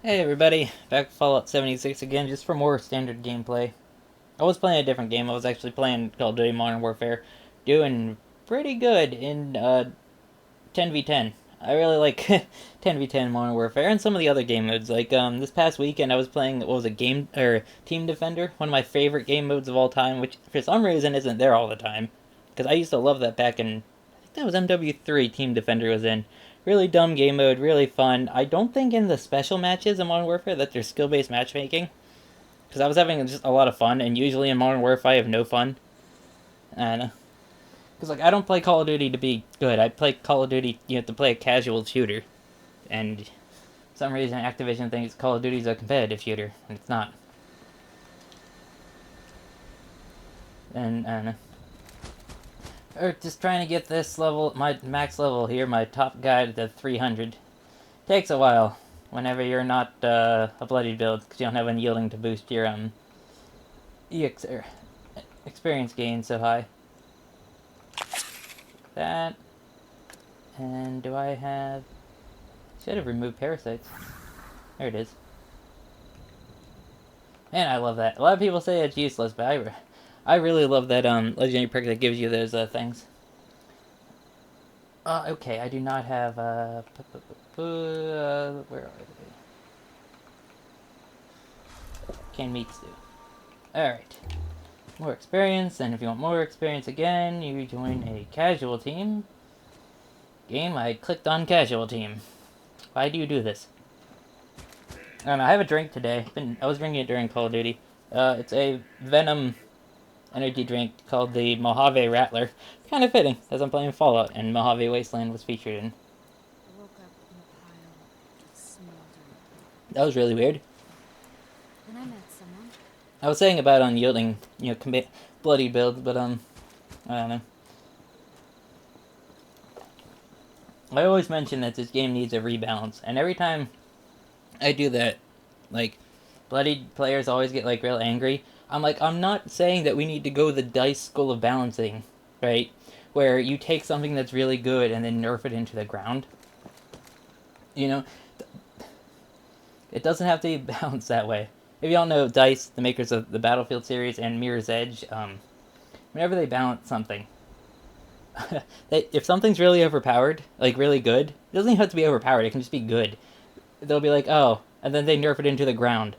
Hey everybody, back to Fallout 76 again, just for more standard gameplay. I was playing a different game. I was actually playing Call of Duty Modern Warfare, doing pretty good in 10v10. I really like 10v10 Modern Warfare and some of the other game modes. Like this past weekend, I was playing what was it, game or Team Defender, one of my favorite game modes of all time, which for some reason isn't there all the time. Because I used to love that back in, I think that was MW3. Team Defender was in. Really dumb game mode, really fun. I don't think in the special matches in Modern Warfare that there's skill-based matchmaking, because I was having just a lot of fun, and usually in Modern Warfare I have no fun. And because like I don't play Call of Duty to be good. I play Call of Duty, to play a casual shooter, and for some reason Activision thinks Call of Duty is a competitive shooter, and it's not. And or just trying to get this level, my max level here, my top guide to 300, takes a while. Whenever you're not a bloodied build, because you don't have any yielding to boost your EX experience gain so high. That. And do I have... Should have removed parasites. There it is. And I love that. A lot of people say it's useless, but I really love that legendary perk that gives you those things. Okay, I do not have where are they? Canned meats do. Alright. More experience, and if you want more experience again, you join a casual team. Game, I clicked on casual team. Why do you do this? I don't know, I have a drink today. I was drinking it during Call of Duty. It's a Venom energy drink called the Mojave Rattler. Kind of fitting, as I'm playing Fallout, and Mojave Wasteland was featured in. That was really weird. Then I met someone. I was saying about unyielding, commit bloody builds, but I don't know. I always mention that this game needs a rebalance, and every time I do that, like, bloodied players always get, like, real angry. I'm like, I'm not saying that we need to go the dice school of balancing, right? Where you take something that's really good and then nerf it into the ground. You know? It doesn't have to be balanced that way. If you all know DICE, the makers of the Battlefield series and Mirror's Edge, whenever they balance something, if something's really overpowered, like really good, it doesn't even have to be overpowered, it can just be good. They'll be like, oh, and then they nerf it into the ground.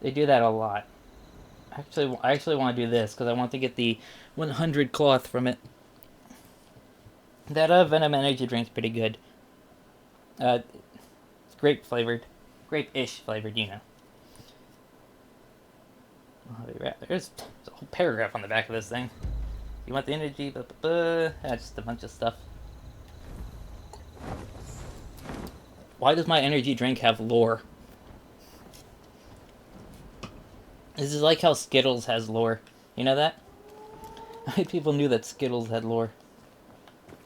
They do that a lot. I actually want to do this, because I want to get the 100 cloth from it. That Venom energy drink's pretty good. It's grape flavored. Grape-ish flavored, There's a whole paragraph on the back of this thing. You want the energy, That's just a bunch of stuff. Why does my energy drink have lore? This is like how Skittles has lore. You know that? How many people knew that Skittles had lore?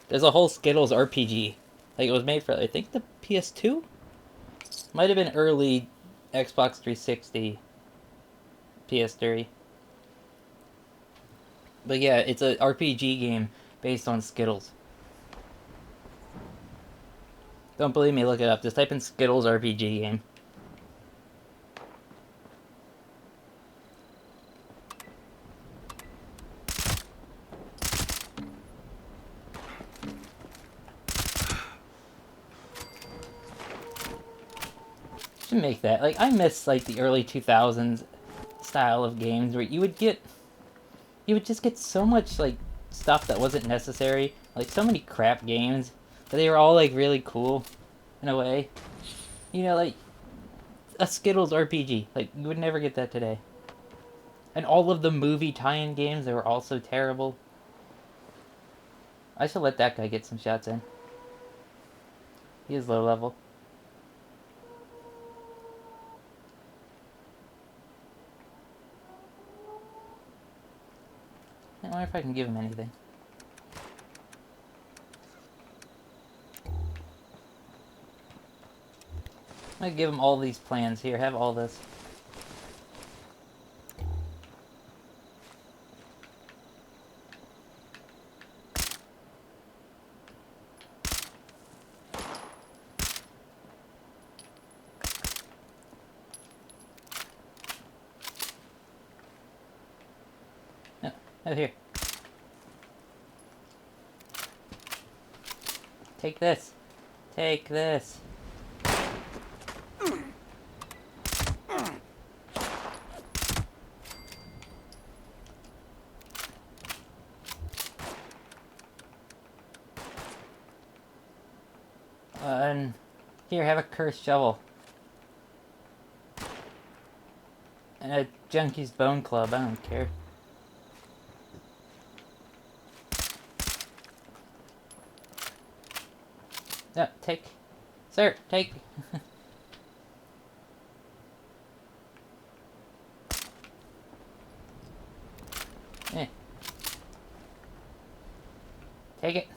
There's a whole Skittles RPG. Like, it was made for, I think, the PS2? Might have been early Xbox 360, PS3. But yeah, it's an RPG game based on Skittles. Don't believe me, look it up. Just type in Skittles RPG game. Should make that. Like, I miss, like, the early 2000s style of games where you would just get so much, like, stuff that wasn't necessary. Like, so many crap games. But they were all, like, really cool, in a way. Like, a Skittles RPG. Like, you would never get that today. And all of the movie tie-in games, they were also terrible. I should let that guy get some shots in. He is low level. I wonder if I can give him anything. I'm gonna give him all these plans. Here, have all this. Oh, here. Take this. Take this. And here, have a cursed shovel. And a junkie's bone club. I don't care. No, take. Sir, take. Eh. Take it.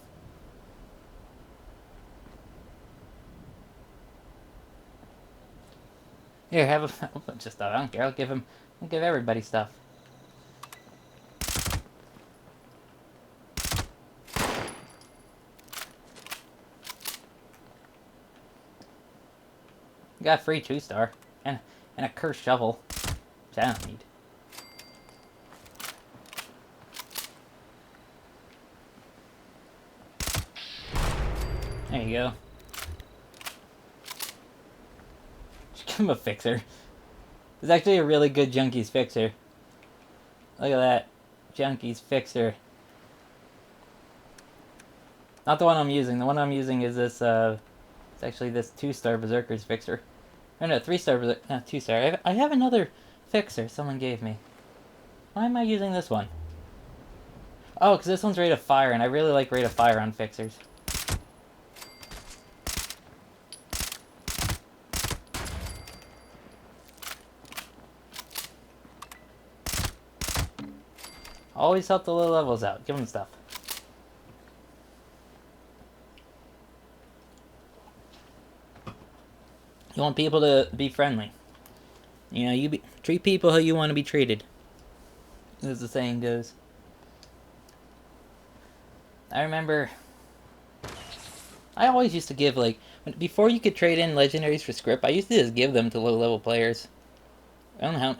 Here, have a bunch of stuff. I don't care. I'll give everybody stuff. Got a free 2-star and a cursed shovel, which I don't need. There you go. Just give him a fixer. It's actually a really good Junkie's fixer. Look at that. Junkie's fixer. Not the one I'm using. The one I'm using is this, it's actually this 2-star Berserker's fixer. Oh no, 3-star Berserker, no, 2-star. I have another fixer someone gave me. Why am I using this one? Oh, because this one's rate of fire, and I really like rate of fire on fixers. Always help the low levels out. Give them stuff. You want people to be friendly. You know, treat people how you want to be treated. As the saying goes. I remember I always used to give, like, before you could trade in legendaries for script, I used to just give them to low-level players. I don't know how...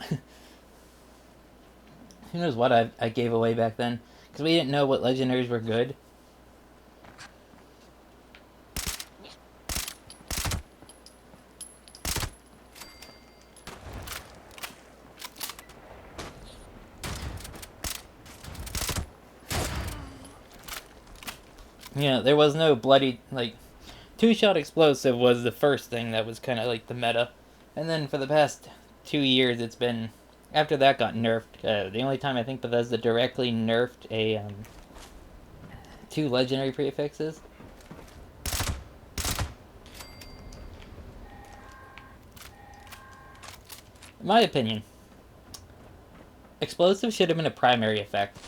Who knows what I gave away back then. Because we didn't know what legendaries were good. You know, there was no bloody, like... 2-shot explosive was the first thing that was kind of like the meta. And then for the past 2 years, it's been... After that got nerfed, the only time I think Bethesda directly nerfed a 2 legendary prefixes. In my opinion, explosive should have been a primary effect.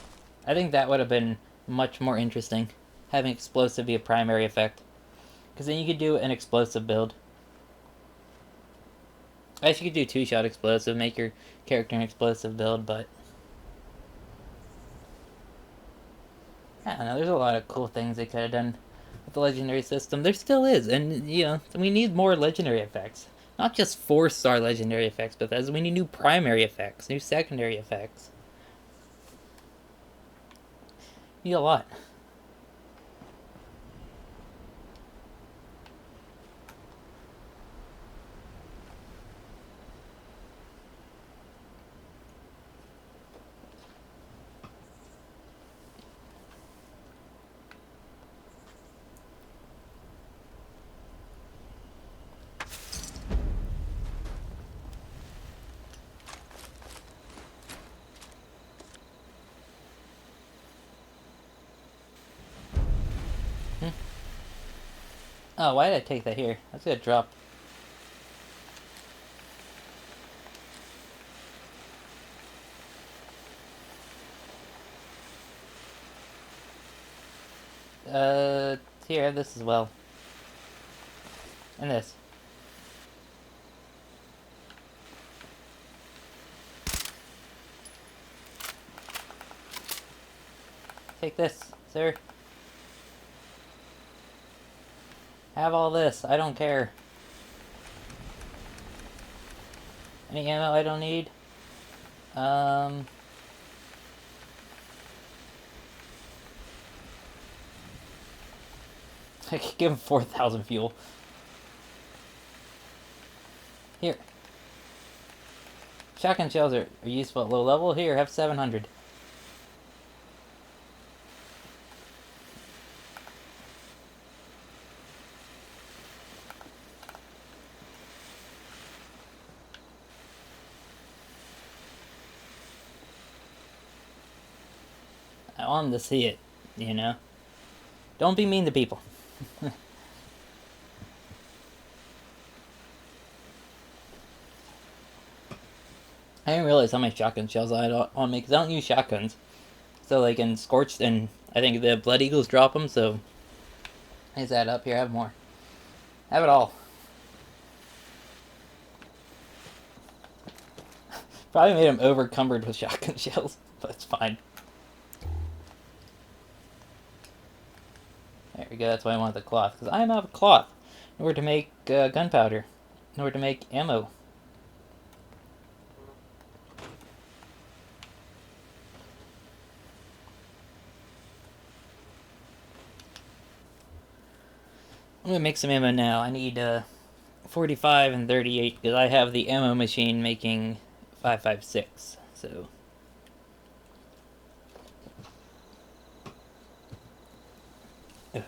I think that would have been much more interesting, having explosive be a primary effect. Because then you could do an explosive build. I guess you could do 2-shot explosive, make your character an explosive build, but... I don't know, there's a lot of cool things they could have done with the legendary system. There still is, and, you know, we need more legendary effects. Not just 4-star legendary effects, but we need new primary effects, new secondary effects. We need a lot. Oh, why did I take that here? That's gonna drop. Here, have this as well. And this. Take this, sir. Have all this. I don't care. Any ammo I don't need? I could give him 4,000 fuel. Here. Shotgun shells are useful at low level. Here, have 700. I want them to see it, you know? Don't be mean to people. I didn't realize how many shotgun shells I had on me, because I don't use shotguns. So, like, in Scorched, and I think the Blood Eagles drop them, so... Is that up? Here, have more. Have it all. Probably made him over-cumbered with shotgun shells, but it's fine. There we go, that's why I want the cloth, because I am out of cloth in order to make gunpowder, in order to make ammo. I'm gonna make some ammo now. I need 45 and 38 because I have the ammo machine making 5.56. So. Ugh.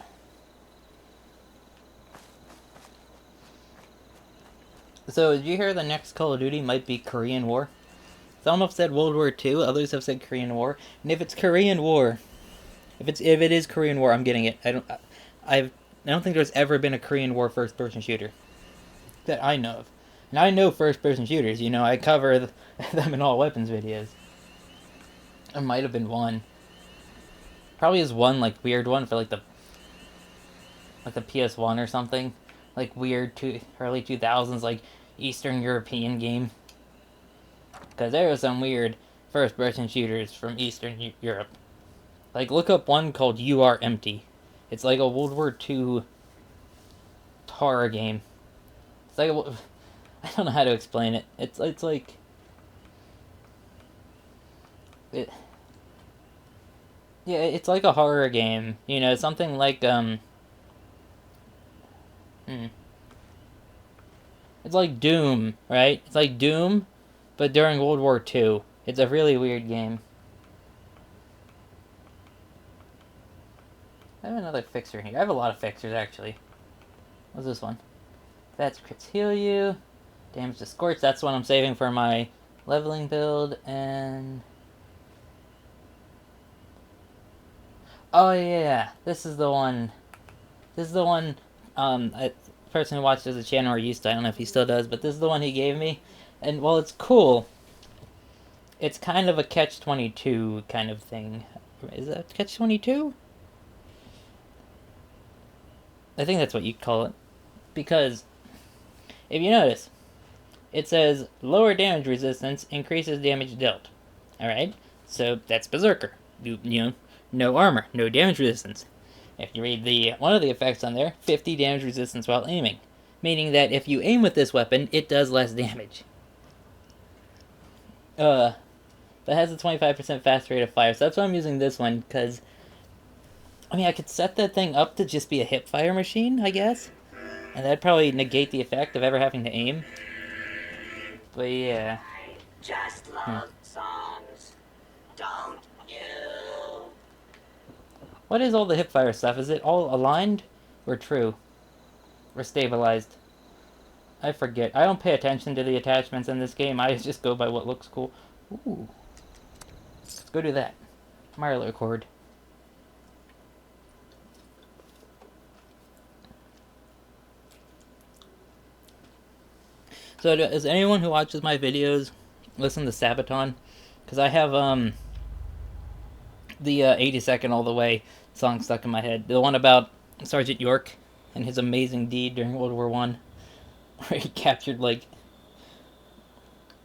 So, did you hear the next Call of Duty might be Korean War? Some have said World War II, others have said Korean War. And if it's Korean War, if it is Korean War, I'm getting it. I don't think there's ever been a Korean War first-person shooter that I know of. And I know first-person shooters. You know, I cover them in all weapons videos. There might have been one. Probably is one like weird one for like the PS1 or something, like weird early 2000s like Eastern European game. Because there was some weird first-person shooters from Eastern Europe. Like look up one called You Are Empty. It's like a World War II horror game. It's like I don't know how to explain it. It's like it. Yeah, it's like a horror game. You know, something like It's like Doom, right? It's like Doom, but during World War II. It's a really weird game. I have another fixer here. I have a lot of fixers, actually. What's this one? That's crits heal you. Damage to Scorch. That's what I'm saving for my leveling build. And... oh, yeah. This is the one. This is the one, a person who watched the channel or used to. I don't know if he still does, but this is the one he gave me. And while it's cool, it's kind of a catch-22 kind of thing. Is that catch-22? I think that's what you'd call it. Because, if you notice, it says lower damage resistance increases damage dealt. Alright? So, that's Berserker. You know, no armor, no damage resistance. If you read one of the effects on there, 50 damage resistance while aiming. Meaning that if you aim with this weapon, it does less damage. That has a 25% faster rate of fire, so that's why I'm using this one, because... I mean, I could set that thing up to just be a hip-fire machine, I guess. And that'd probably negate the effect of ever having to aim. But yeah. I just love songs. Don't you? What is all the hip-fire stuff? Is it all aligned? Or true? Or stabilized? I forget. I don't pay attention to the attachments in this game. I just go by what looks cool. Ooh. Let's go do that. Mario chord. So, does anyone who watches my videos listen to Sabaton? Because I have, the 82nd All the Way song stuck in my head. The one about Sergeant York and his amazing deed during World War I. Where he captured, like,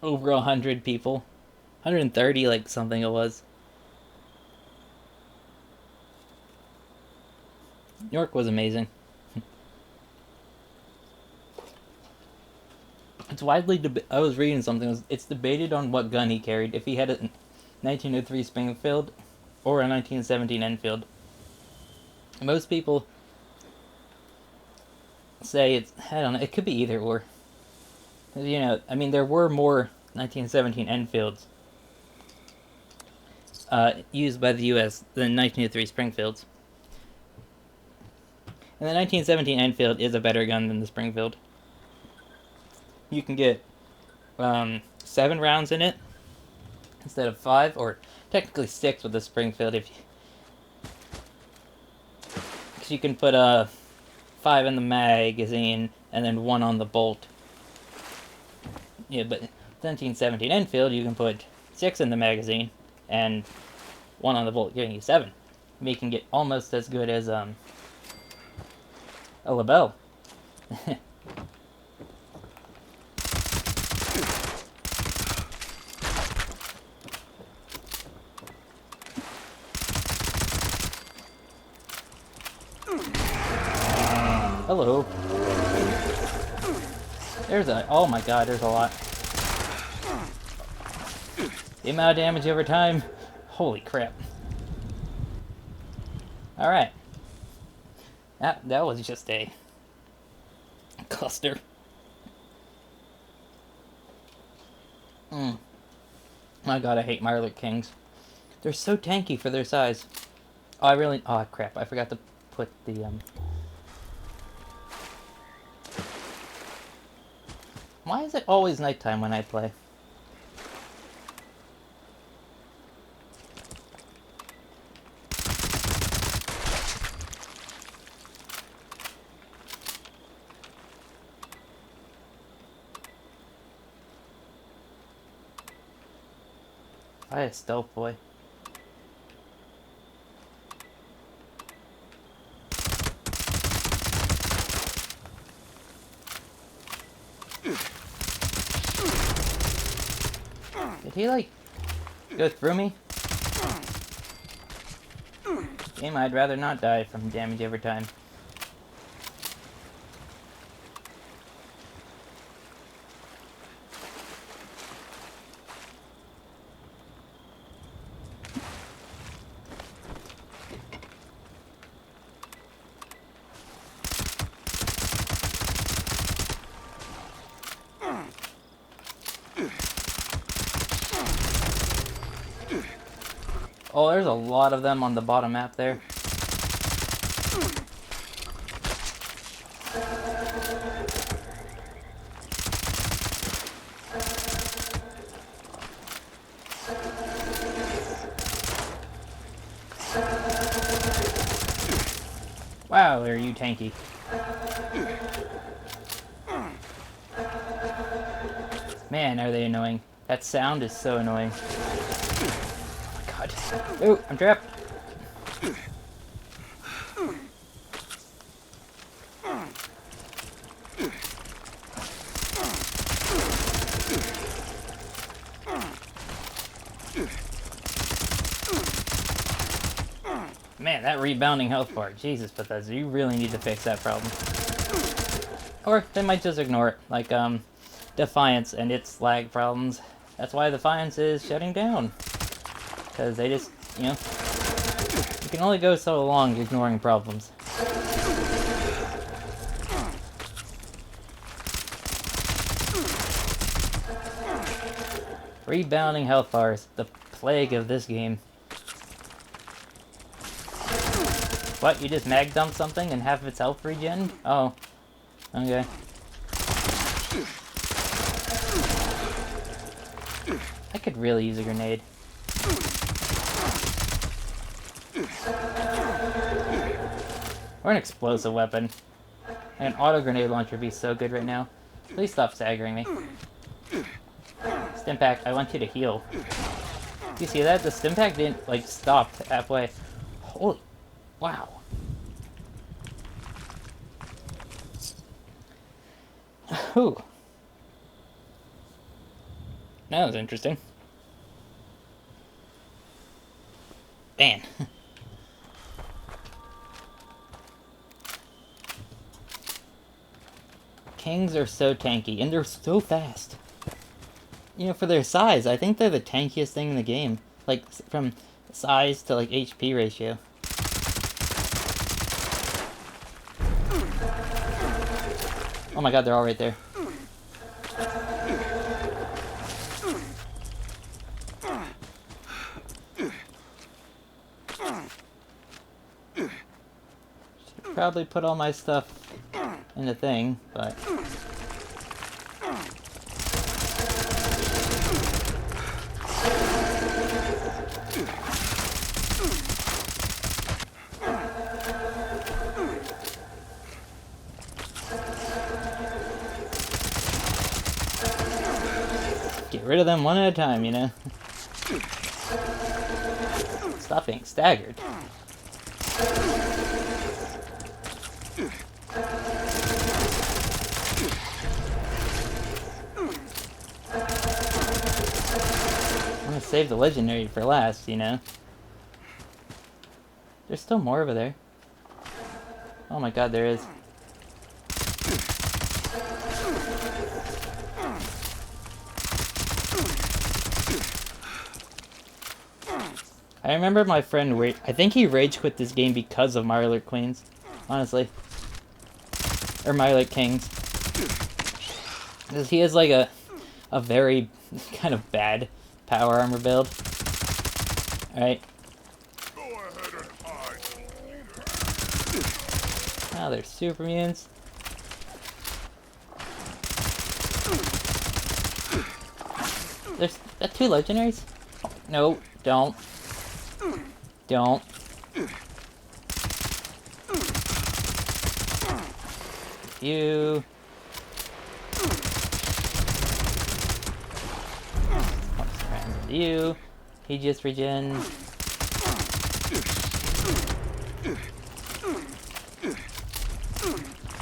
over 100 people. 130, like, something it was. York was amazing. It's widely I was reading something. It's debated on what gun he carried. If he had a 1903 Springfield or a 1917 Enfield. Most people say it's, I don't know, it could be either or. You know, I mean, there were more 1917 Enfields used by the U.S. than 1903 Springfields. And the 1917 Enfield is a better gun than the Springfield. You can get 7 rounds in it instead of 5, or technically 6 with the Springfield. Because you can put 5 in the magazine and then 1 on the bolt. Yeah, but 1717 Enfield, you can put 6 in the magazine and 1 on the bolt, giving you 7, making it almost as good as a LaBelle. Hello. There's a, oh my god, there's a lot. The amount of damage over time, holy crap. Alright. That was just a cluster. My god, I hate Mirelurk Kings. They're so tanky for their size. Oh, oh crap, I forgot to put the, Why is it always nighttime when I play? I a stealth boy. Did he, like, go through me? Game, I'd rather not die from damage over time. Oh, there's a lot of them on the bottom map there. Wow, are you tanky. Man, are they annoying. That sound is so annoying. Oh my god. Ooh, I'm trapped. Man, that rebounding health bar. Jesus, Bethesda, you really need to fix that problem. Or they might just ignore it, like Defiance and its lag problems. That's why Defiance is shutting down. Because they just, you know, you can only go so long ignoring problems. Rebounding health bars, the plague of this game. What, you just mag dump something and have its health regen? Oh. Okay. I could really use a grenade. Or an explosive weapon. An auto grenade launcher would be so good right now. Please stop staggering me. Stimpack, I want you to heal. You see that? The Stimpack didn't, like, stop halfway. Holy... Wow. Whew. That was interesting. Man. Kings are so tanky, and they're so fast. You know, for their size, I think they're the tankiest thing in the game. Like, from size to, like, HP ratio. Oh my god, they're all right there. Should probably put all my stuff in the thing, but... Get rid of them one at a time, you know? Stop being staggered. I'm gonna save the legendary for last, you know? There's still more over there. Oh my god, there is. I remember my friend, I think he rage quit this game because of Mirelurk Queens, honestly. Or Mirelurk Kings. Because he has like a very kind of bad power armor build. Alright. Oh, they're super mutants. There's two legendaries? No, don't. Don't. You. You. He just regens.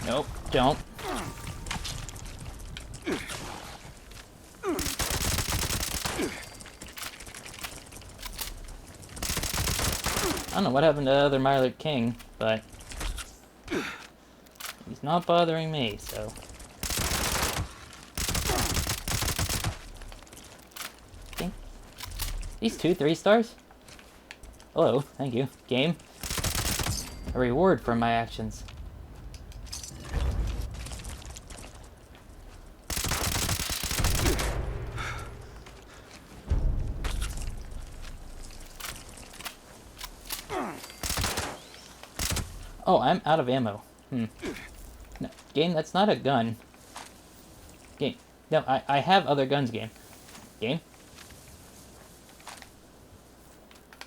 Nope, don't. I don't know what happened to the other Mirelurk King, but he's not bothering me, so. Okay. These 2 3-stars? Hello, thank you. Game. A reward for my actions. Oh, I'm out of ammo. No, game, that's not a gun. Game. No, I have other guns, game. Game?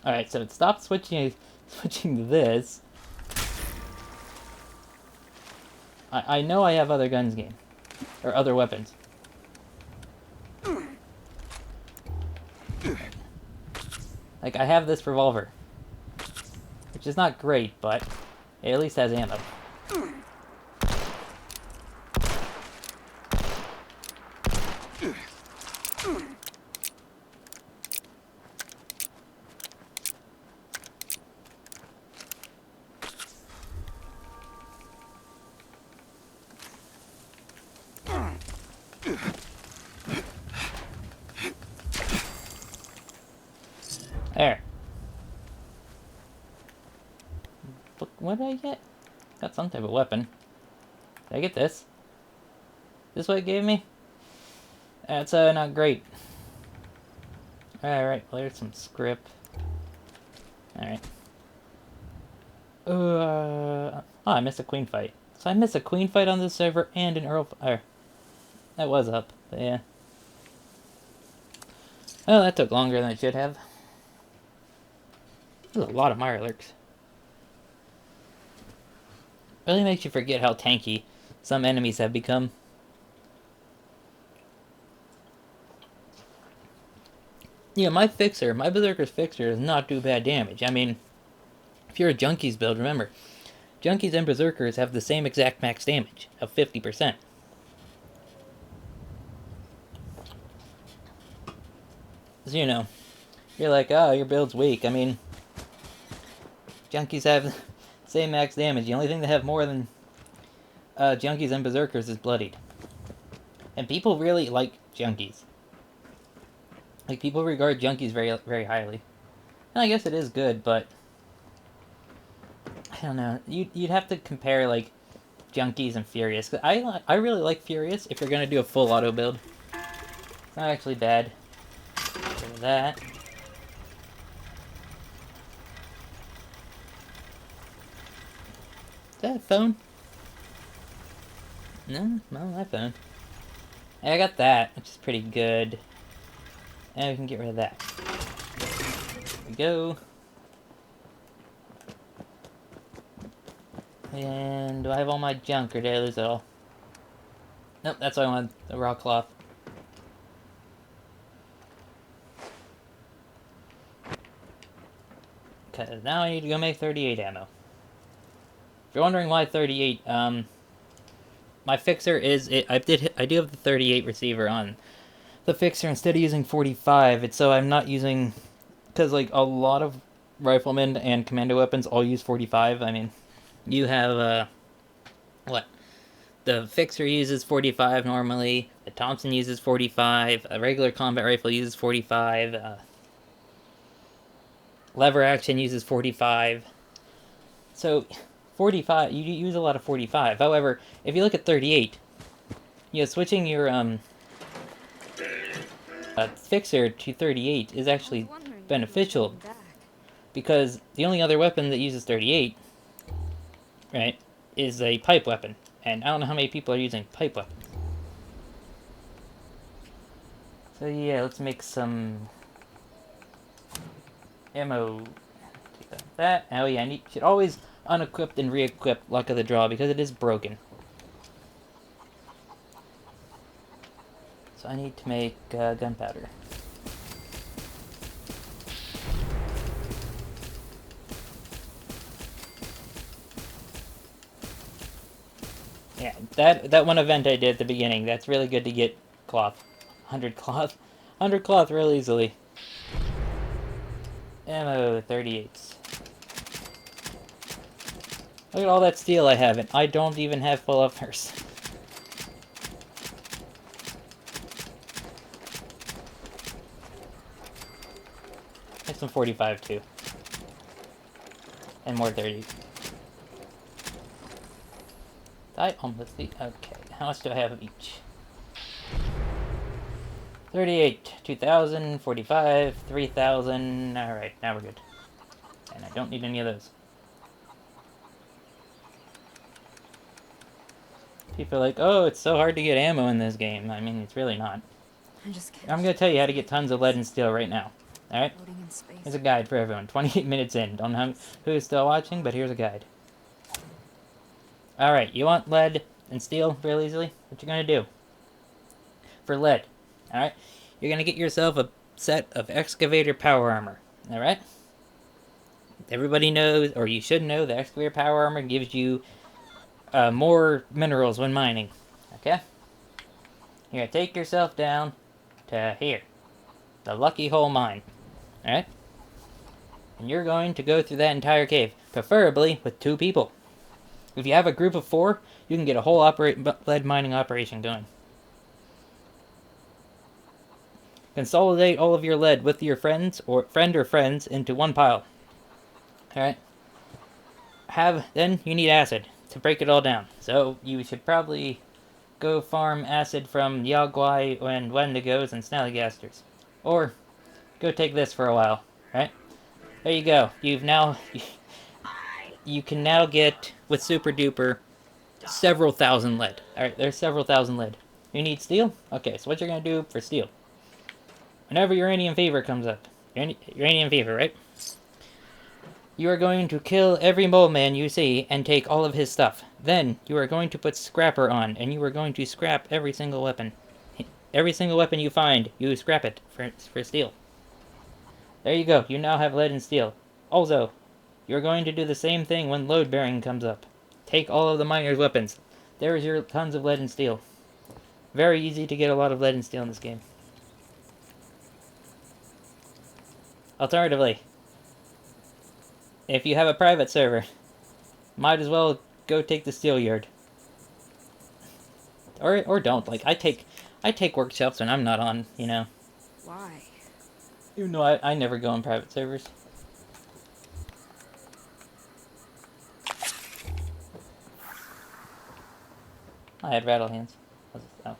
Alright, so it stopped switching to this. I know I have other guns, game. Or other weapons. Like, I have this revolver. Which is not great, but it at least has ammo. There. What did I get? Got some type of weapon. Did I get this? This what it gave me? That's not great. Alright, well here's some script. Alright. Oh, I missed a queen fight. So I missed a queen fight on this server and an earl that was up, but yeah. Oh, that took longer than it should have. There's a lot of Mirelurks. Really makes you forget how tanky some enemies have become. Yeah, my Berserker's fixer does not do bad damage. I mean, if you're a Junkies build, remember, Junkies and Berserkers have the same exact max damage of 50%. So, you know, you're like, oh, your build's weak. I mean, Junkies have the same max damage. The only thing that have more than Junkies and Berserkers is Bloodied. And people really like Junkies. Like, people regard Junkies very, very highly. And I guess it is good, but I don't know. You'd have to compare, like, Junkies and Furious. I really like Furious if you're gonna do a full auto build. It's not actually bad. Get rid of that. Is that a phone? No, not my phone. Hey, I got that, which is pretty good. And we can get rid of that. There we go. And do I have all my junk, or did I lose it all? Nope, that's why I wanted the raw cloth. Okay, now I need to go make 38 ammo. If you're wondering why 38, my fixer is I do have the 38 receiver on the fixer instead of using 45. It's so I'm not using, because like a lot of riflemen and commando weapons all use 45. I mean, you have what? The fixer uses 45 normally. The Thompson uses 45. A regular combat rifle uses 45. Lever action uses 45. So 45, you use a lot of 45. However, if you look at 38, you know, switching your fixer to 38 is actually beneficial, because the only other weapon that uses 38, right, is a pipe weapon, and I don't know how many people are using pipe weapons. So yeah, let's make some ammo. Take that. Oh yeah, I should always unequip and re-equip Luck of the Draw because it is broken. So I need to make gunpowder. Yeah, that one event I did at the beginning, that's really good to get cloth. 100 cloth. 100 cloth real easily. Ammo, 38s. Look at all that steel I have, and I don't even have full uppers. Make some 45 too. And more 30. I almost the okay. How much do I have of each? 38, 2,000, 45, 3,000. Alright, now we're good. And I don't need any of those. People are like, oh, it's so hard to get ammo in this game. I mean, it's really not. I'm going to tell you how to get tons of lead and steel right now. Alright? Here's a guide for everyone. 28 minutes in. Don't know who is still watching, but here's a guide. Alright, you want lead and steel real easily? What you're going to do? For lead, alright? You're going to get yourself a set of excavator power armor. Alright? Everybody knows, or you should know, the excavator power armor gives you more minerals when mining. Okay? You're going to take yourself down to here. The Lucky Hole Mine. Alright? And you're going to go through that entire cave. Preferably with 2 people. If you have a group of 4, you can get a whole lead mining operation going. Consolidate all of your lead with your friends or friends into one pile. Alright? Then you need acid to break it all down. So you should probably go farm acid from Yagwai and Wendigos and Snallygasters. Or go take this for a while. Right? There you go. You can now get, with Super Duper, several thousand lead. Alright, there's several thousand lead. You need steel? Okay, so what you're going to do for steel. Whenever uranium fever comes up. Uranium fever, right? You are going to kill every mole man you see and take all of his stuff. Then, you are going to put scrapper on, and you are going to scrap every single weapon. Every single weapon you find, you scrap it for steel. There you go, you now have lead and steel. Also, you're going to do the same thing when load bearing comes up. Take all of the miner's weapons. There is your tons of lead and steel. Very easy to get a lot of lead and steel in this game. Alternatively, if you have a private server, might as well go take the steel yard. Or don't. Like, I take workshops when I'm not on, you know. Why? Even though I never go on private servers. I had rattle hands. Oh.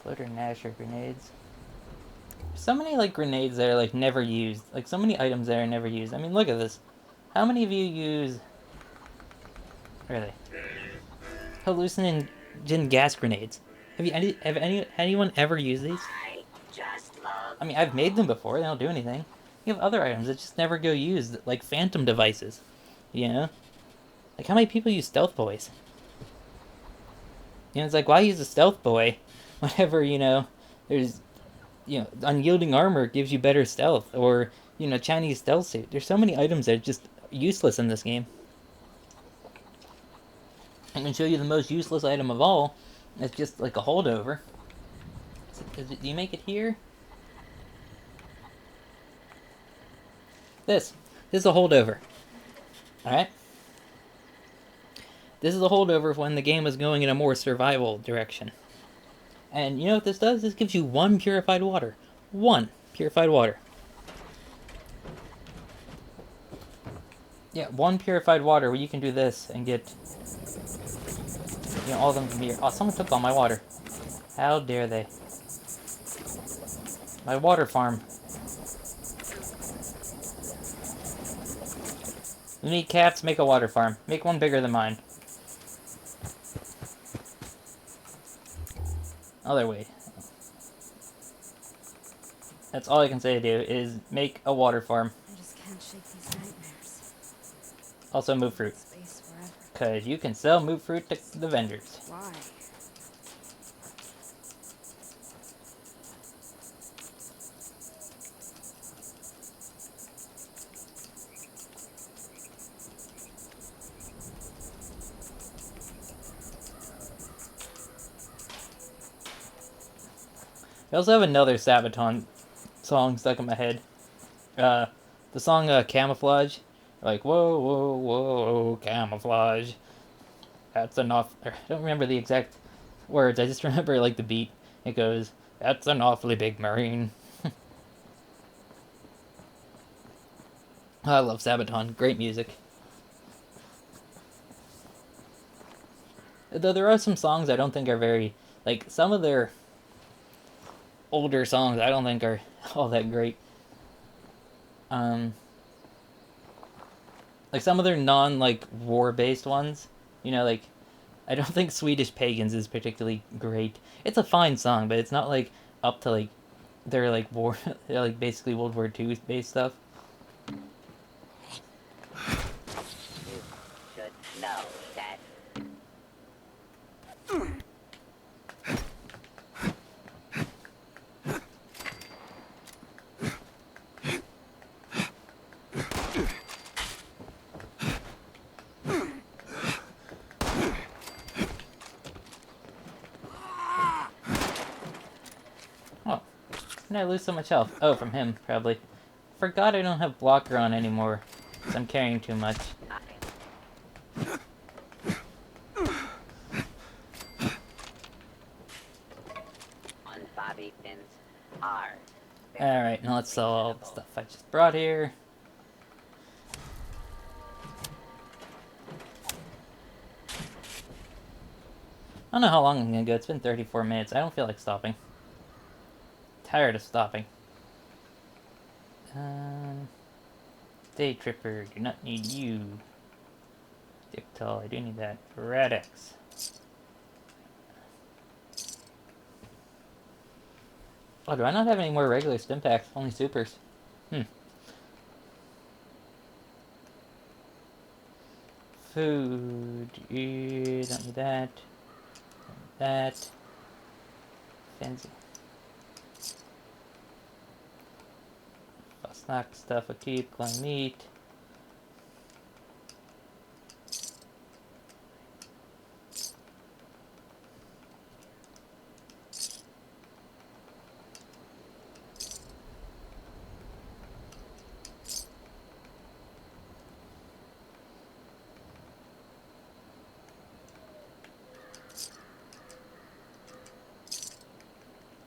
Floater Nasher grenades. So many like grenades that are like never used. Like so many items that are never used. I mean, look at this. How many of you use really hallucinogen gas grenades? Anyone ever used these? I just love I mean, I've made them before. They don't do anything. You have other items that just never go used, like phantom devices. You know, like how many people use stealth boys? You know, it's like why use a stealth boy whenever there's unyielding armor gives you better stealth, or Chinese stealth suit. There's so many items that are just useless in this game. I'm gonna show you the most useless item of all. It's just like a holdover. Do you make it here? This is a holdover. All right. This is a holdover when the game was going in a more survival direction. And you know what this does? This gives you 1 purified water. 1 purified water. Yeah, 1 purified water where you can do this and get all of them from here. Oh, someone took all my water. How dare they? My water farm. You need cats, make a water farm. Make one bigger than mine. Other way. That's all I can say to do is make a water farm. I just can't shake these nightmares. Also move fruit. Space forever. Because you can sell move fruit to the vendors. Why? I also have another Sabaton song stuck in my head. The song Camouflage. Like, whoa, whoa, whoa, camouflage. That's enough. I don't remember the exact words. I just remember, like, the beat. It goes, that's an awfully big marine. I love Sabaton. Great music. Though there are some songs I don't think are very... Like, some of their older songs I don't think are all that great. Like some of their like war-based ones, like I don't think Swedish Pagans is particularly great. It's a fine song, but it's not like up to like their like war, they're like basically World War II based stuff. you should know that. Oh, and I lose so much health. Oh, from him probably. Forgot I don't have blocker on anymore, because I'm carrying too much. On bobby pins are. Alright, now let's sell all the stuff I just brought here. I don't know how long I'm gonna go. It's been 34 minutes. I don't feel like stopping. Tired of stopping. Day Tripper, do not need you. Dictal, I do need that. Radix. Oh, do I not have any more regular stim packs? Only supers. Food. Don't need that. That. Fancy. Snack stuff, a keep, clean meat.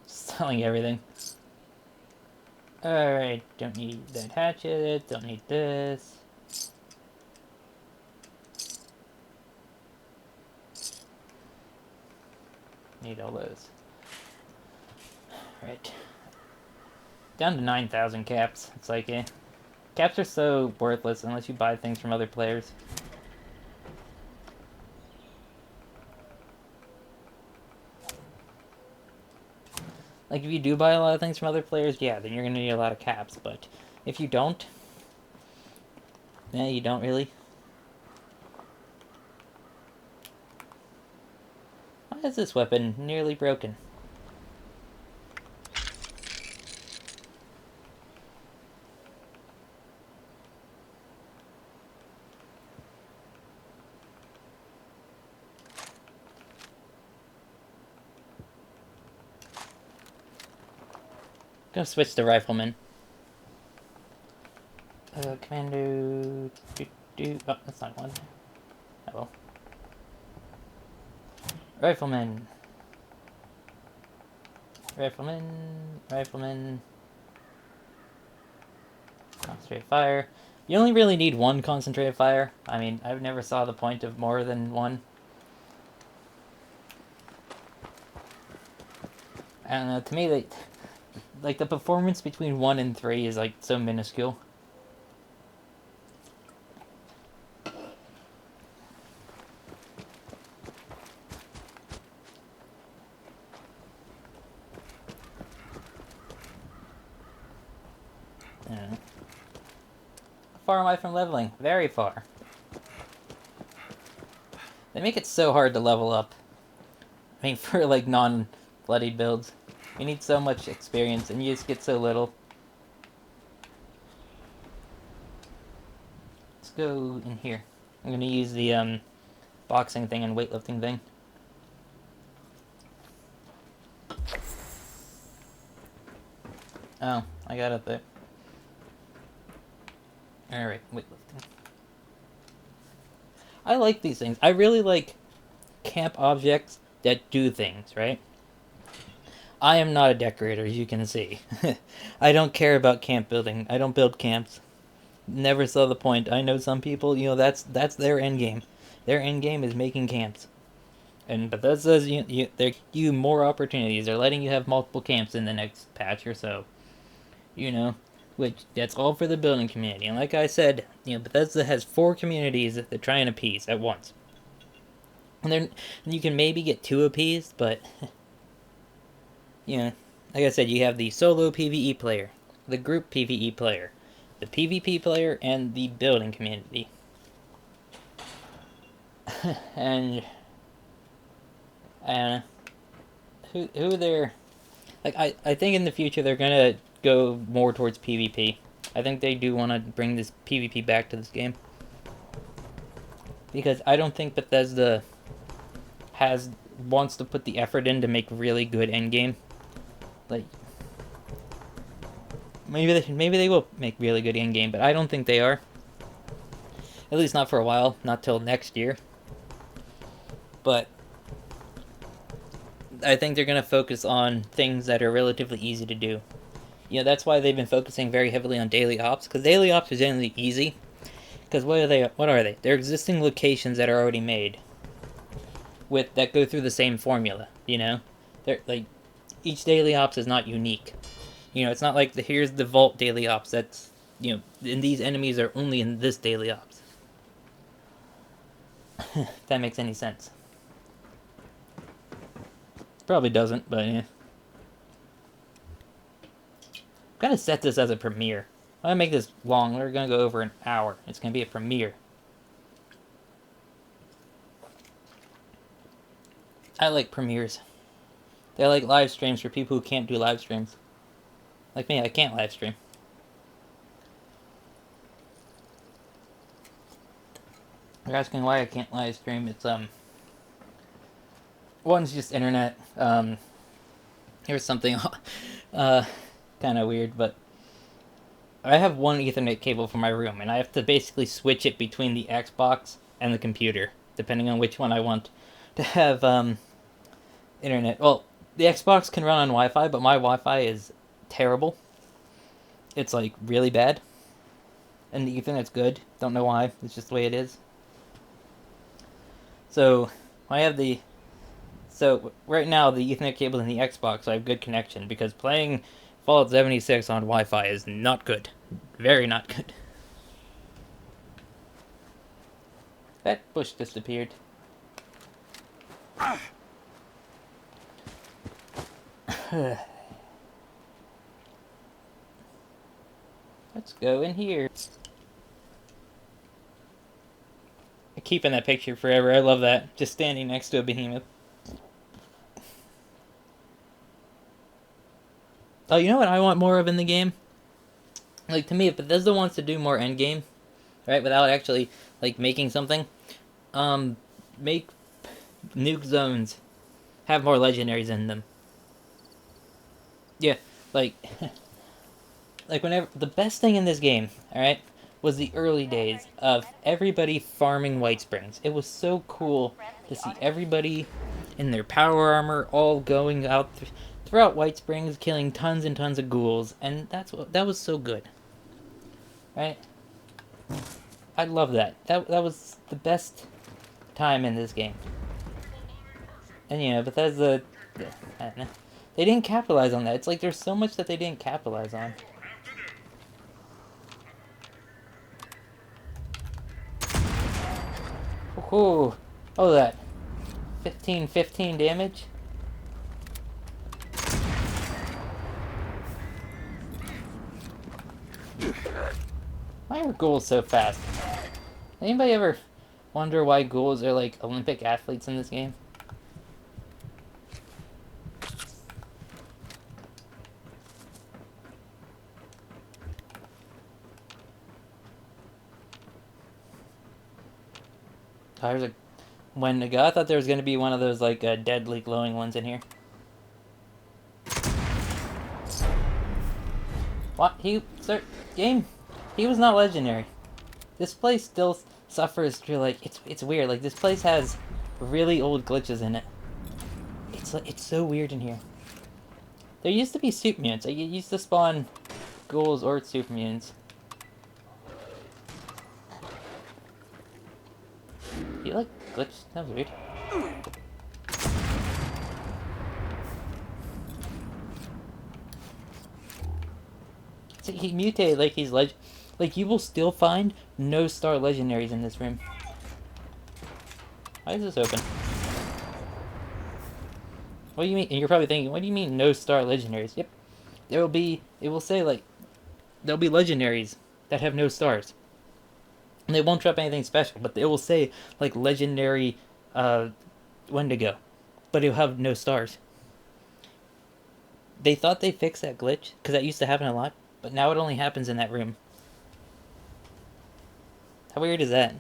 Selling everything. Alright, don't need that hatchet, don't need this. Need all those. Right. Down to 9,000 caps. It's like, caps are so worthless unless you buy things from other players. Like, if you do buy a lot of things from other players, yeah, then you're gonna need a lot of caps, but if you don't, you don't really. Why is this weapon nearly broken? Gonna switch to rifleman. Commando. Oh, that's not one. Oh well. Rifleman. Rifleman. Rifleman. Concentrated fire. You only really need one concentrated fire. I mean, I've never saw the point of more than one. I don't know. To me, like the performance between 1 and 3 is like so minuscule. How far am I from leveling? Very far. They make it so hard to level up. I mean, for like non-bloodied builds. You need so much experience and you just get so little. Let's go in here. I'm gonna use the boxing thing and weightlifting thing. Oh, I got it there. Alright, weightlifting. I like these things. I really like camp objects that do things, right? I am not a decorator, as you can see. I don't care about camp building. I don't build camps. Never saw the point. I know some people, that's their end game. Their end game is making camps. And Bethesda's they're giving you more opportunities. They're letting you have multiple camps in the next patch or so. Which that's all for the building community. And like I said, Bethesda has 4 communities that they're trying to appease at once. And you can maybe get 2 appeased, but like I said, you have the solo PvE player, the group PvE player, the PvP player, and the building community. And who they're like, I think in the future they're gonna go more towards PvP. I think they do want to bring this PvP back to this game, because I don't think Bethesda wants to put the effort in to make really good endgame. Like, maybe they will make really good endgame, but I don't think they are. At least not for a while, not till next year. But I think they're gonna focus on things that are relatively easy to do. That's why they've been focusing very heavily on daily ops, because daily ops are generally easy. Because what are they? They're existing locations that are already made, that go through the same formula. They're like, each daily ops is not unique. It's not like here's the vault daily ops. That's and these enemies are only in this daily ops. If that makes any sense. Probably doesn't, but yeah. I'm gonna set this as a premiere. I'm gonna make this long. We're gonna go over an hour. It's gonna be a premiere. I like premieres. They're like live streams for people who can't do live streams. Like me, I can't live stream. You're asking why I can't live stream. It's one's just internet. Here's something kind of weird, but I have one Ethernet cable for my room, and I have to basically switch it between the Xbox and the computer, depending on which one I want to have internet. Well, the Xbox can run on Wi-Fi, but my Wi-Fi is terrible. It's like really bad. And the Ethernet's good. Don't know why. It's just the way it is. So I have the So right now the Ethernet cable in the Xbox, I have good connection because playing Fallout 76 on Wi-Fi is not good, very not good. That bush disappeared. Let's go in here. I'm keeping that picture forever. I love that. Just standing next to a behemoth. Oh, you know what I want more of in the game? Like, to me, if Bethesda wants to do more endgame, right, without actually, like, making something, make nuke zones have more legendaries in them. Yeah, like, like whenever the best thing in this game, all right, was the early days of everybody farming White Springs. It was so cool to see everybody in their power armor all going out throughout White Springs, killing tons and tons of ghouls, and that was so good, right? I love that. That was the best time in this game. And you know, Bethesda, I don't know, they didn't capitalize on that. It's like there's so much that they didn't capitalize on. Ooh, oh that 15 damage. Why are ghouls so fast? Anybody ever wonder why ghouls are like Olympic athletes in this game? There's a when I thought there was gonna be one of those like deadly glowing ones in here. What game? He was not legendary. This place still suffers through like it's weird. Like this place has really old glitches in it. It's so weird in here. There used to be soup mutants. Like, it used to spawn ghouls or soup mutants. You like glitch? That was weird. See, he mutated like he's like you will still find no star legendaries in this room. Why is this open? What do you mean? And you're probably thinking, what do you mean no star legendaries? Yep. It will say like, there'll be legendaries that have no stars. And they won't drop anything special, but it will say like legendary Wendigo. But it'll have no stars. They thought they fixed that glitch, because that used to happen a lot, but now it only happens in that room. How weird is that?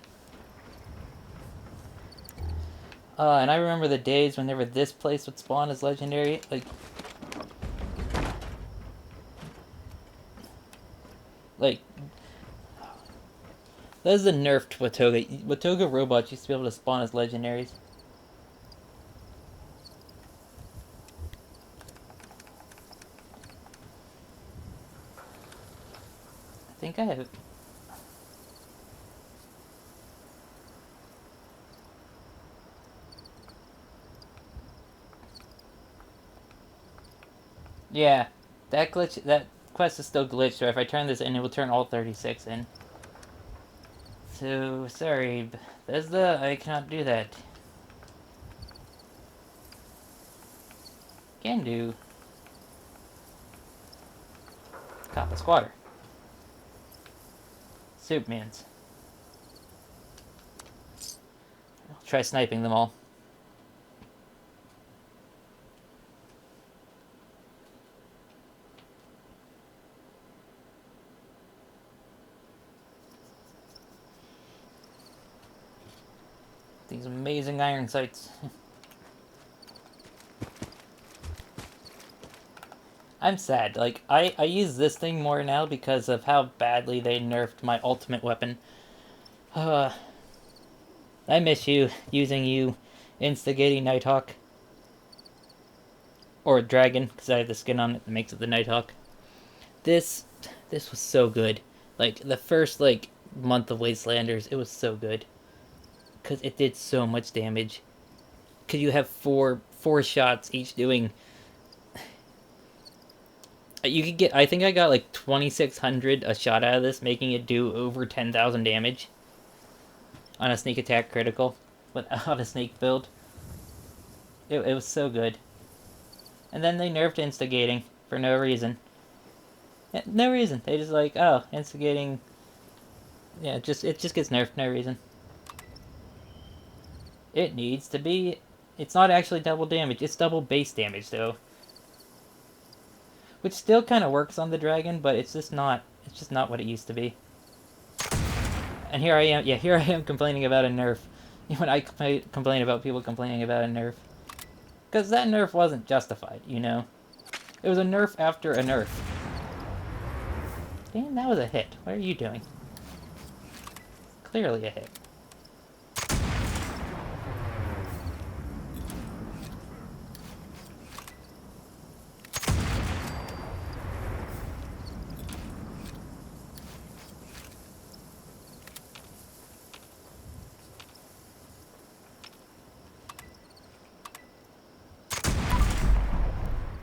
And I remember the days whenever this place would spawn as legendary, like, that is a nerf to Watoga. Watoga robots used to be able to spawn as legendaries. I think I have... Yeah, that quest is still glitched, so if I turn this in, it will turn all 36 in. So, sorry, Bethesda, I cannot do that. Can do. Copper squatter. Soup mans. I'll try sniping them all. These amazing iron sights. I'm sad. Like, I use this thing more now because of how badly they nerfed my ultimate weapon. I miss you, using you, instigating Nighthawk. Or Dragon, because I have the skin on it that makes it the Nighthawk. This was so good. Like, the first, like, month of Wastelanders, it was so good. Because it did so much damage. Because you have four 4 shots, each doing... You could get... I think I got like 2,600 a shot out of this, making it do over 10,000 damage. On a sneak attack critical. Without a snake build. It was so good. And then they nerfed instigating for no reason. Yeah, no reason. They just like, oh, instigating... Yeah, it just gets nerfed, no reason. It needs to be... It's not actually double damage, it's double base damage, though. Which still kind of works on the dragon, but it's just not what it used to be. And here I am complaining about a nerf. When I complain about people complaining about a nerf. Because that nerf wasn't justified, you know? It was a nerf after a nerf. Damn, that was a hit. What are you doing? Clearly a hit.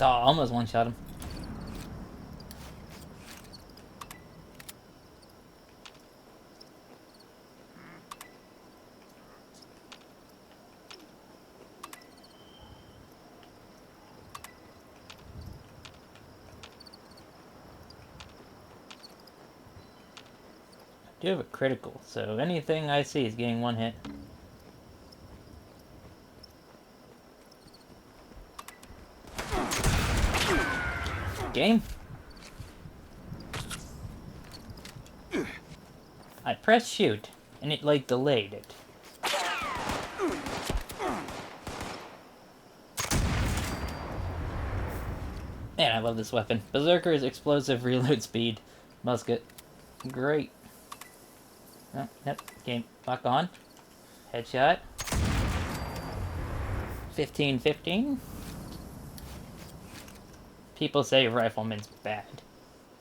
Oh, almost one-shot him. I do have a critical, so anything I see is getting one hit. Game? I pressed shoot, and it, like, delayed it. Man, I love this weapon. Berserker's explosive reload speed musket. Great. Oh, yep, game lock on. Headshot. 15-15. People say rifleman's bad.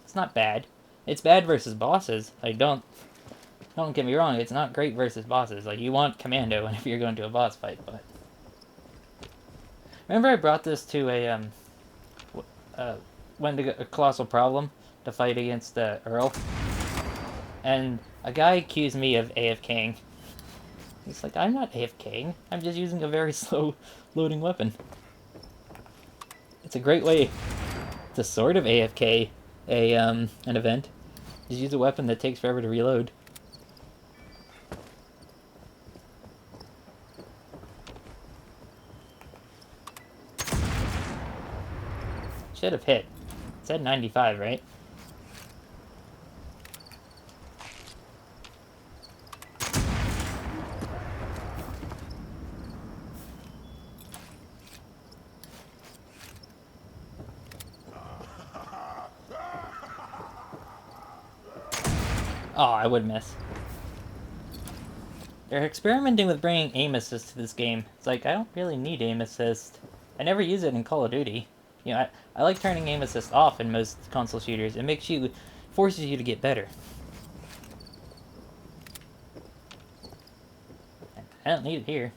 It's not bad. It's bad versus bosses. Like, don't get me wrong, it's not great versus bosses. Like, you want commando whenever you're going to a boss fight, but... Remember I brought this to a, went to a colossal problem to fight against Earl? And a guy accused me of AFKing. He's like, I'm not AFKing. I'm just using a very slow loading weapon. It's a great way to sort of AFK an event. Just use a weapon that takes forever to reload. Should have hit. It said 95, right? Oh, I would miss. They're experimenting with bringing aim assist to this game. It's like, I don't really need aim assist. I never use it in Call of Duty. You know, I like turning aim assist off in most console shooters. It makes you, forces you to get better. I don't need it here.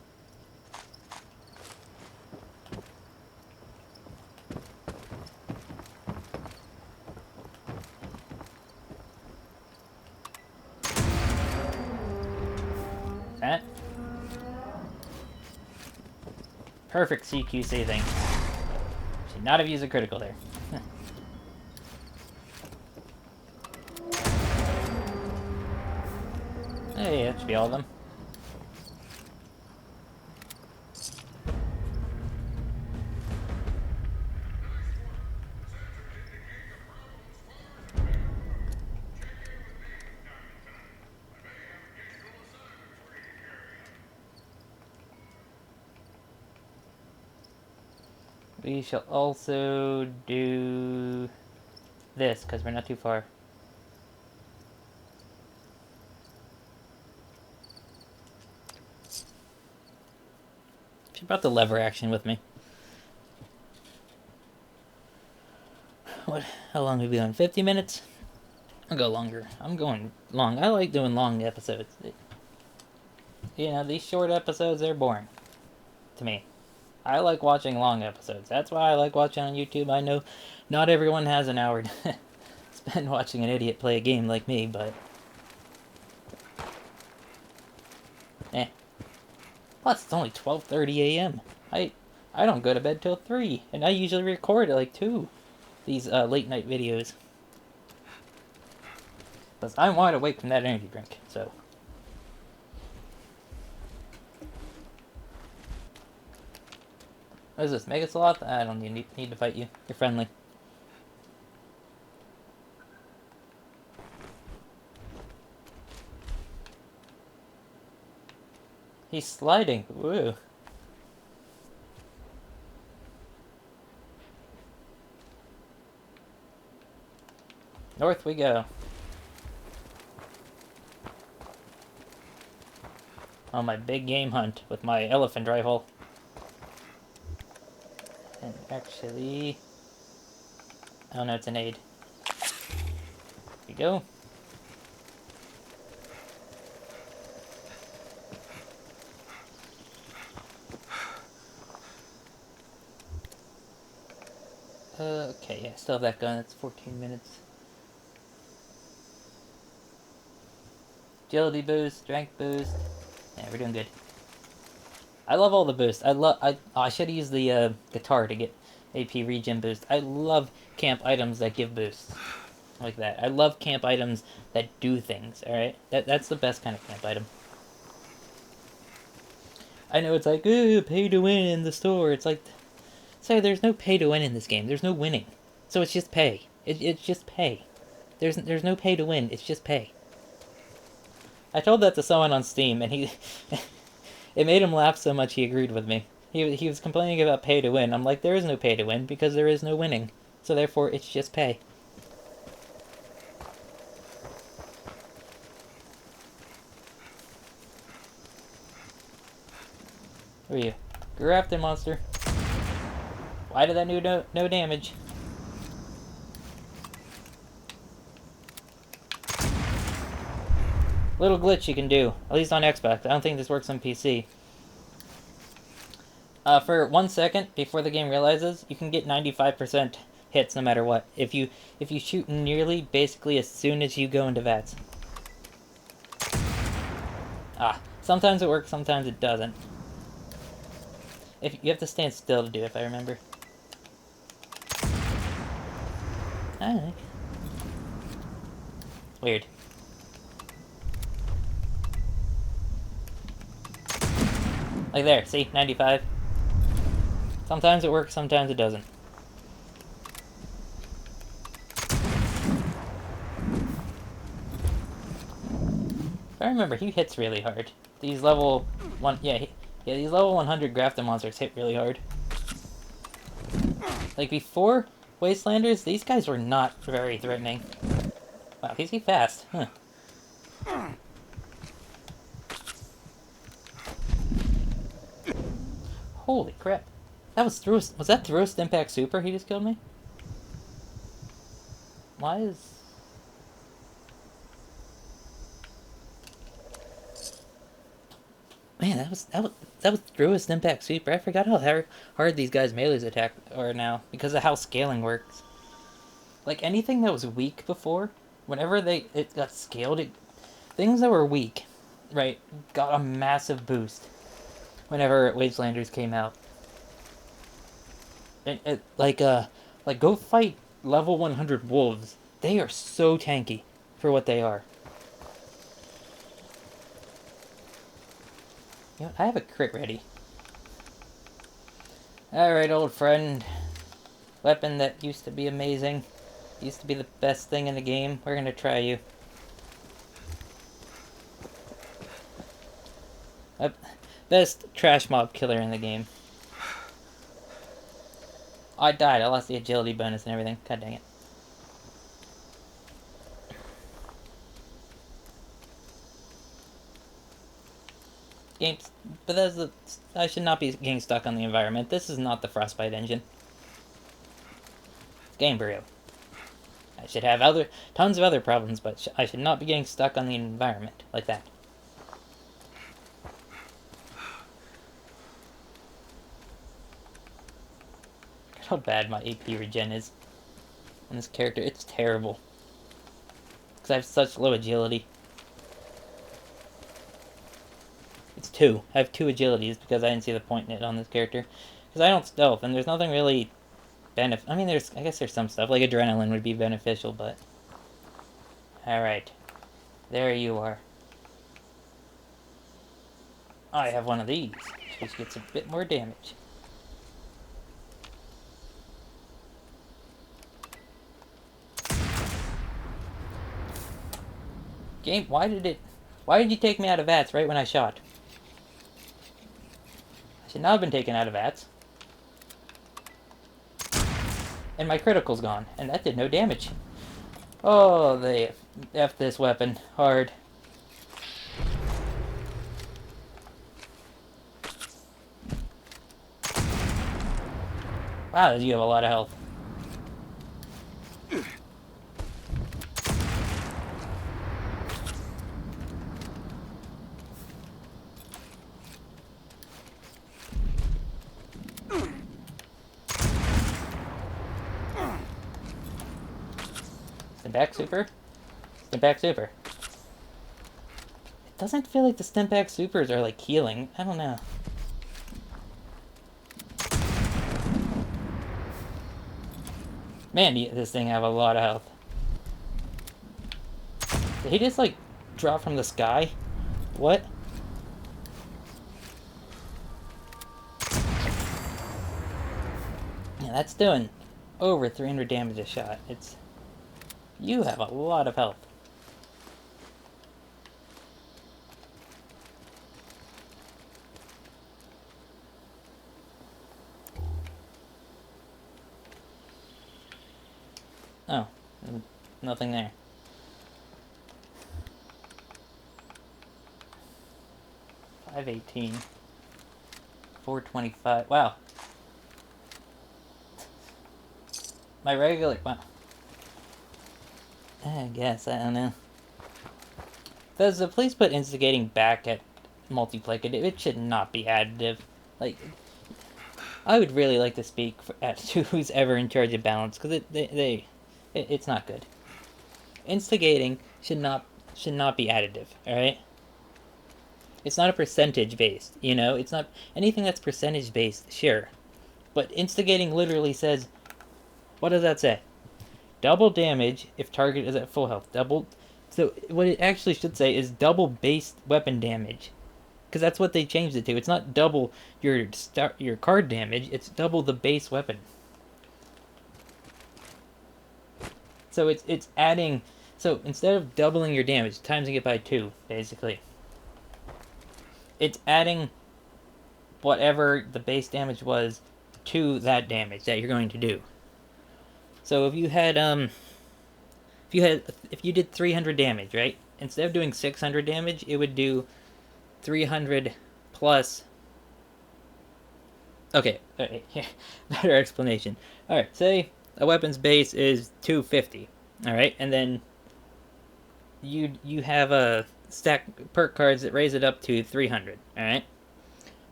That. Perfect CQ saving. Should not have used a critical there. Hey, that should be all of them. We shall also do this, because we're not too far. She brought the lever action with me. What? How long have we gone? 50 minutes? I'll go longer. I'm going long. I like doing long episodes. You know, these short episodes, they're boring. To me. I like watching long episodes. That's why I like watching on YouTube. I know not everyone has an hour to spend watching an idiot play a game like me, but eh. Plus, it's only 12:30 a.m. I don't go to bed till 3, and I usually record at like 2 these late night videos. Because I'm wide awake from that energy drink, so. What is this, Mega Sloth? I don't need to fight you. You're friendly. He's sliding. Woo. North we go. On my big game hunt with my elephant rifle. And actually... oh no, it's an aid. Here we go. Okay, yeah, still have that gun. It's 14 minutes. Agility boost, strength boost. Yeah, we're doing good. I love all the boosts. I should have used the guitar to get AP regen boost. I love camp items that give boosts. Like that. I love camp items that do things, alright? That's the best kind of camp item. I know it's like, ooh, pay to win in the store. It's like, so there's no pay to win in this game. There's no winning. So it's just pay. It's just pay. There's no pay to win. It's just pay. I told that to someone on Steam, and he... it made him laugh so much he agreed with me. He was complaining about pay to win. I'm like, there is no pay to win, because there is no winning. So therefore, it's just pay. Who are you? Grafton monster. Why did that do no damage? Little glitch you can do, at least on Xbox. I don't think this works on PC. For 1 second before the game realizes, you can get 95% hits no matter what. If you shoot nearly basically as soon as you go into VATS. Sometimes it works, sometimes it doesn't. If you have to stand still to do it, if I remember. Alright. Weird. Like there, see? 95. Sometimes it works, sometimes it doesn't. If I remember, he hits really hard. These level 1... yeah, these level 100 Grafton monsters hit really hard. Like, before Wastelanders, these guys were not very threatening. Wow, he's fast. Huh. Holy crap. That was through... was that through a Stimpack Super he just killed me? Why is... man, that was through a Stimpack Super. I forgot how hard these guys' melee's attack are now, because of how scaling works. Like, anything that was weak before, whenever it got scaled, things that were weak, right, got a massive boost whenever Wastelanders came out. Like, go fight level 100 wolves. They are so tanky for what they are. You know, I have a crit ready. Alright, old friend. Weapon that used to be amazing. Used to be the best thing in the game. We're gonna try you. Best trash mob killer in the game. I died. I lost the agility bonus and everything. God dang it. But I should not be getting stuck on the environment. This is not the Frostbite engine. Game Brew. I should have tons of other problems, but I should not be getting stuck on the environment like that. how bad my AP regen is on this character. It's terrible. Because I have such low agility. It's 2. I have 2 agilities because I didn't see the point in it on this character. Because I don't stealth, and there's nothing really I mean, I guess there's some stuff, like adrenaline would be beneficial, but... Alright. There you are. I have one of these, which gets a bit more damage. Game, why did you take me out of VATS right when I shot? I should not have been taken out of VATS. And my critical's gone, and that did no damage. Oh, they F this weapon hard. Wow, you have a lot of health. Stimpak super? Stimpak super. It doesn't feel like the Stimpak supers are like healing. I don't know. Man, this thing have a lot of health. Did he just like drop from the sky? What? Yeah, that's doing over 300 damage a shot. You have a lot of health. Oh, nothing there. $518. $425. Wow. My regular... Wow. I guess, I don't know. Does the police put instigating back at multiplicative? It should not be additive. Like, I would really like to speak to who's ever in charge of balance, because it's not good. Instigating should not be additive, alright? It's not a percentage based, you know? It's not anything that's percentage based, sure. But instigating literally says, what does that say? Double damage if target is at full health. So what it actually should say is double base weapon damage. Because that's what they changed it to. It's not double your card damage, it's double the base weapon. So it's adding... So instead of doubling your damage, timesing it by 2, basically. It's adding whatever the base damage was to that damage that you're going to do. So if you had if you did 300 damage, right? Instead of doing 600 damage, it would do 300 plus... Okay, alright, here, better explanation. Alright, say a weapon's base is 250, alright? And then you have a stack perk cards that raise it up to 300, alright?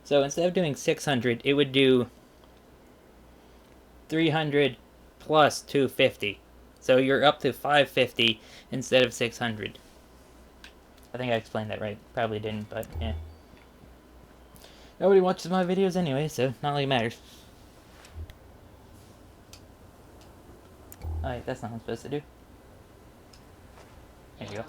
So instead of doing 600, it would do 300 plus 250. So you're up to 550 instead of 600. I think I explained that right. Probably didn't, but yeah. Nobody watches my videos anyway, so not like it matters. Alright, that's not what I'm supposed to do. There you go.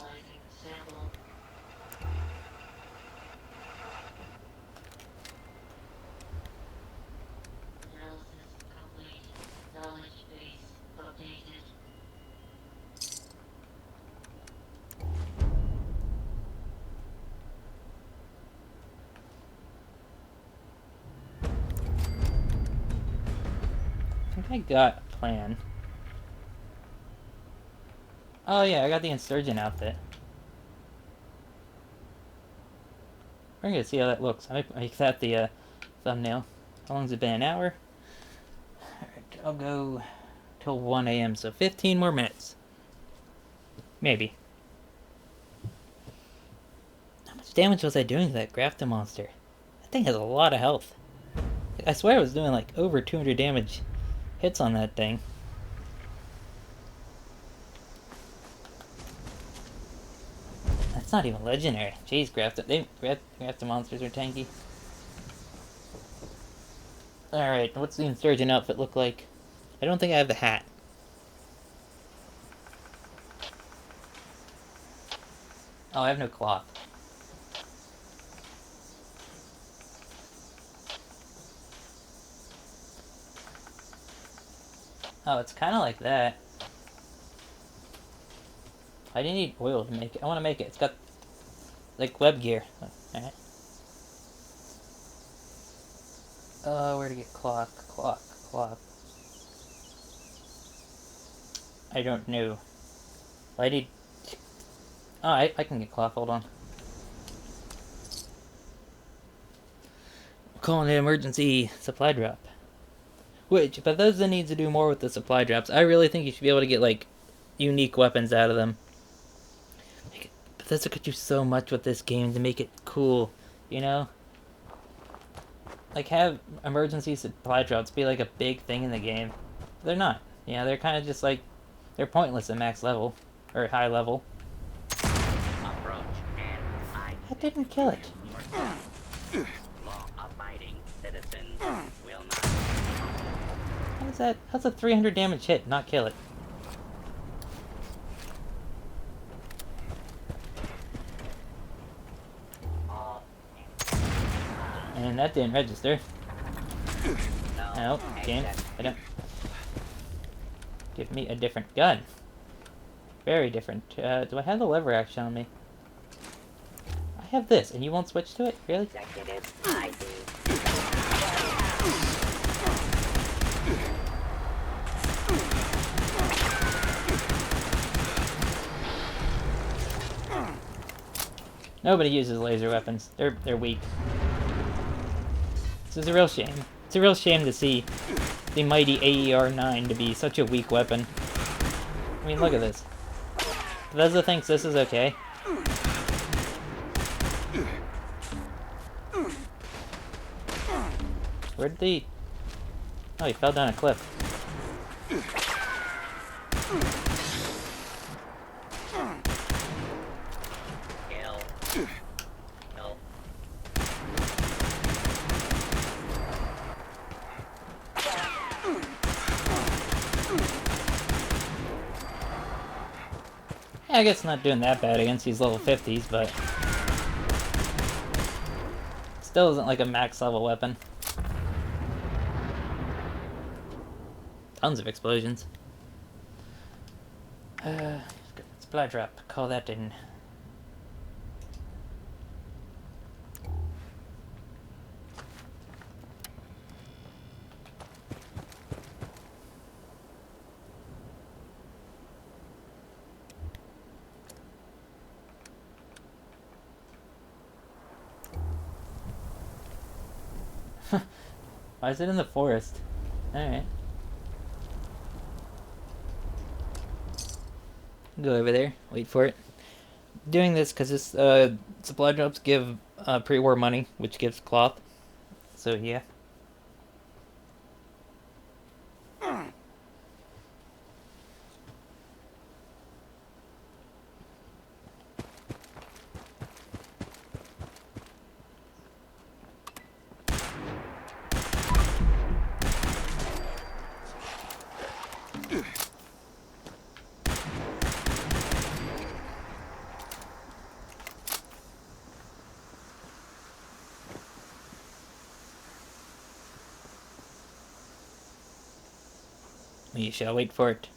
I got a plan. Oh yeah, I got the Insurgent outfit. We're gonna see how that looks. I might make that the thumbnail. How long's it been? An hour? Alright, I'll go till 1 a.m. so 15 more minutes. Maybe. How much damage was I doing to that Grafton monster? That thing has a lot of health. I swear I was doing like over 200 damage hits on that thing. That's not even legendary. Jeez, Grafted monsters are tanky. Alright, what's the insurgent outfit look like? I don't think I have the hat. Oh, I have no cloth. Oh, it's kind of like that. I didn't need oil to make it. I want to make it. It's got, like, web gear. Alright. Where to get cloth? Cloth. I don't know. I need... Oh, I can get cloth. Hold on. Calling an emergency supply drop. Which, Bethesda needs to do more with the supply drops. I really think you should be able to get, like, unique weapons out of them. Like, Bethesda could do so much with this game to make it cool, you know? Like, have emergency supply drops be, like, a big thing in the game. They're not. You know, they're kind of just, like, they're pointless at max level. Or high level. Approach and I That didn't kill it. law-abiding citizens will not. How is that? How's a 300 damage hit not kill it? And that didn't register. No, game. I don't. Give me a different gun. Very different. Do I have the lever action on me? I have this, and you won't switch to it? Really? Executive ID. Nobody uses laser weapons. They're weak. This is a real shame. It's a real shame to see the mighty AER-9 to be such a weak weapon. I mean, look at this. Bethesda thinks this is okay. Where'd the... Oh, he fell down a cliff. Kill. No. Yeah, I guess not doing that bad against these level 50s, but... Still isn't like a max level weapon. Tons of explosions. Supply drop. Call that in. Why is it in the forest? Alright. Go over there, wait for it. Doing this because this supply drops give pre-war money, which gives cloth. So yeah. We shall wait for it.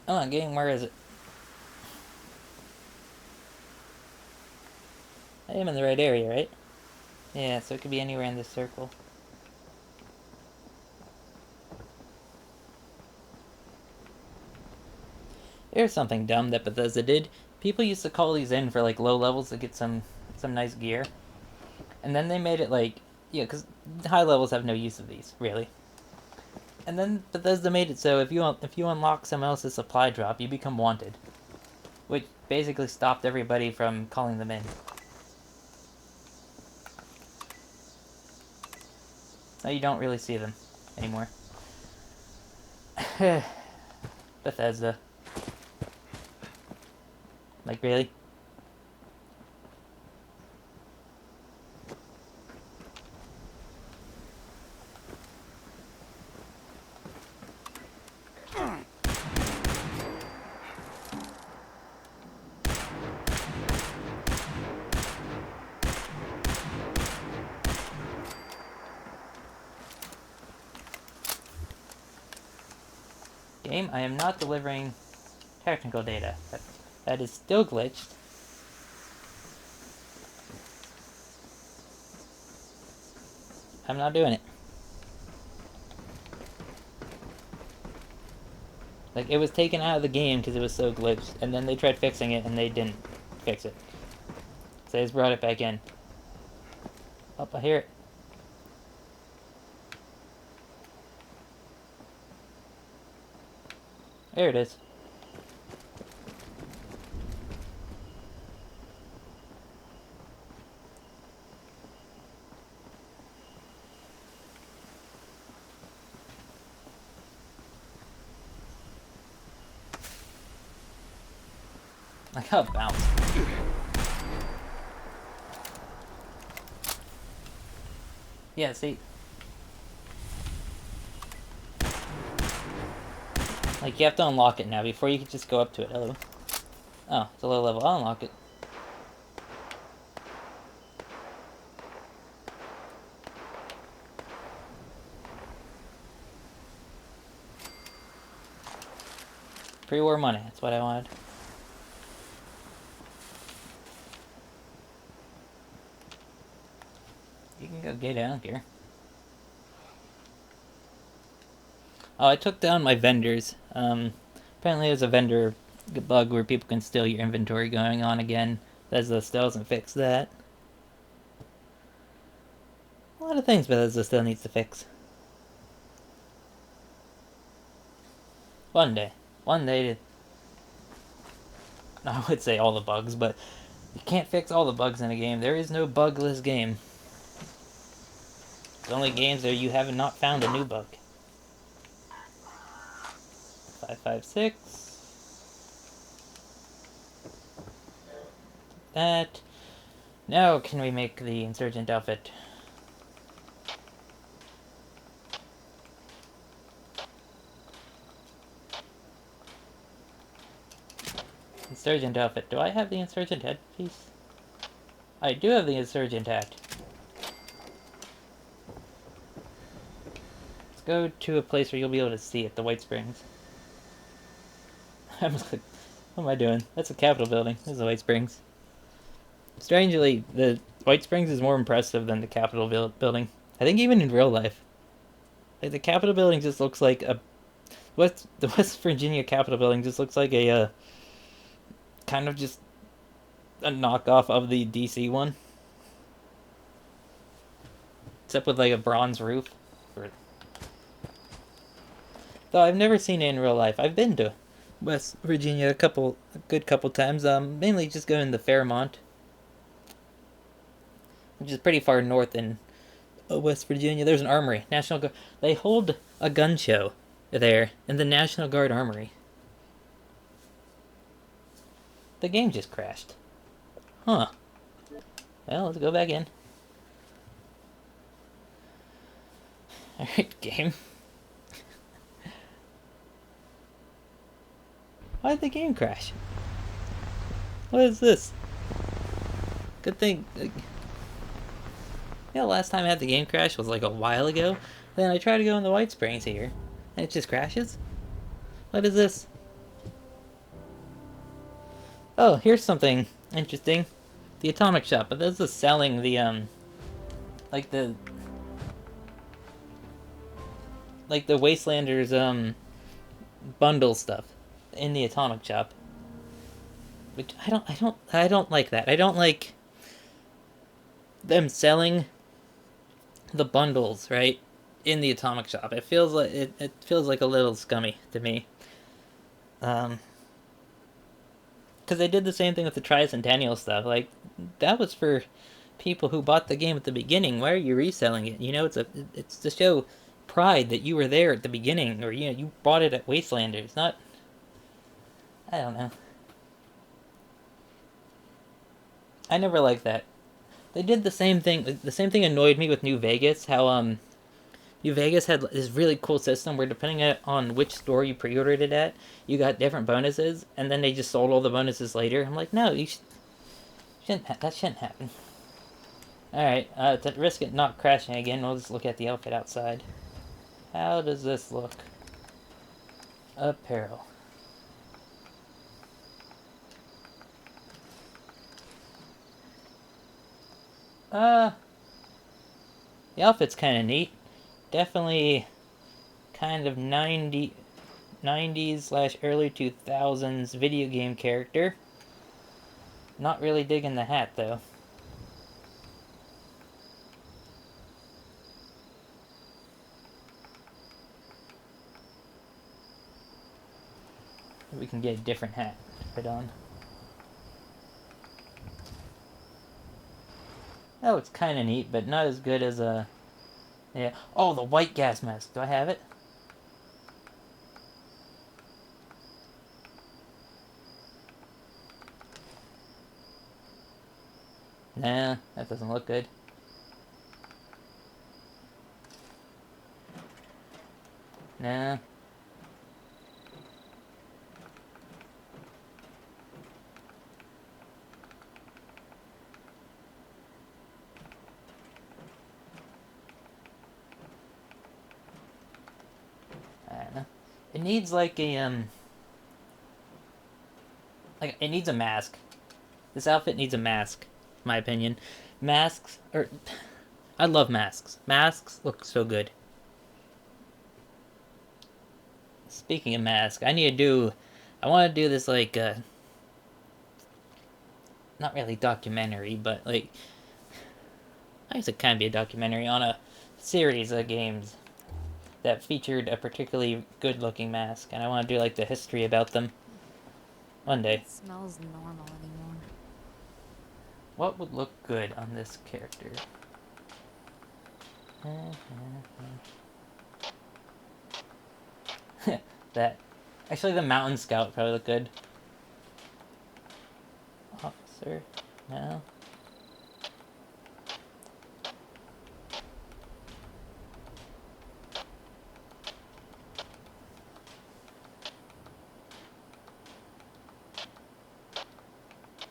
Oh, game, where is it? I am in the right area, right? Yeah, so it could be anywhere in this circle. Here's something dumb that Bethesda did. People used to call these in for like low levels to get some nice gear. And then they made it like Yeah, because high levels have no use of these, really. And then Bethesda made it so if you unlock someone else's supply drop, you become wanted, which basically stopped everybody from calling them in. Now you don't really see them anymore. Bethesda. Like, really? Game, I am not delivering technical data. That is still glitched. I'm not doing it. Like, it was taken out of the game because it was so glitched, and then they tried fixing it and they didn't fix it. So they just brought it back in. Oh, I hear it. There it is. I got bounced. Yeah, see? Like, you have to unlock it now before you can just go up to it. Hello. Oh, it's a low level. I'll unlock it. Pre-war money. That's what I wanted. You can go get it. I don't care. Oh, I took down my vendors. Apparently there's a vendor bug where people can steal your inventory going on again. Bethesda still hasn't fixed that. A lot of things Bethesda still needs to fix. One day. One day I would say all the bugs, but you can't fix all the bugs in a game. There is no bugless game. It's only games where you have not found a new bug. 556. That. Now can we make the insurgent outfit? Insurgent outfit. Do I have the insurgent headpiece? I do have the insurgent hat. Let's go to a place where you'll be able to see it, the White Springs. I'm like, what am I doing? That's a Capitol building. This is the White Springs. Strangely, the White Springs is more impressive than the Capitol building. I think even in real life. Like, the Capitol building just looks like a... the West Virginia Capitol building just looks like a, kind of just a knockoff of the DC one. Except with, like, a bronze roof. Though I've never seen it in real life. I've been to West Virginia a good couple times. Mainly just going to Fairmont, which is pretty far north in West Virginia. There's an armory. National Guard. They hold a gun show there in the National Guard Armory. The game just crashed. Huh. Well, let's go back in. Alright, game. Why did the game crash? What is this? Good thing. Yeah, last time I had the game crash was like a while ago. Then I tried to go in the White Springs here, and it just crashes? What is this? Oh, here's something interesting. The Atomic Shop, but this is selling the, like the Wastelanders, bundle stuff in the Atomic Shop. Which I don't like that. I don't like them selling the bundles, right, in the Atomic Shop. It feels like it feels like a little scummy to me. Because they did the same thing with the Tricentennial stuff. Like, that was for people who bought the game at the beginning. Why are you reselling it? You know, it's to show pride that you were there at the beginning, or you bought it at Wastelanders. Not, I don't know. I never liked that. They did the same thing. The same thing annoyed me with New Vegas. How New Vegas had this really cool system where depending on which store you pre-ordered it at, you got different bonuses, and then they just sold all the bonuses later. I'm like, no, that shouldn't happen. All right, to risk it not crashing again, we'll just look at the outfit outside. How does this look? Apparel. Uh, the outfit's kind of neat. Definitely kind of 90s slash early 2000s video game character. Not really digging the hat, though. We can get a different hat to put on. That looks kind of neat, but not as good as a... Yeah. Oh, the white gas mask. Do I have it? Nah, that doesn't look good. Nah. I don't know. It needs like a like it needs a mask. This outfit needs a mask, in my opinion. Masks or I love masks. Masks look so good. Speaking of masks, I want to do this like not really documentary, but like I guess it can be a documentary on a series of games that featured a particularly good-looking mask, and I want to do like the history about them one day. It smells normal anymore. What would look good on this character? That. Actually, the Mountain Scout probably look good. Officer. No.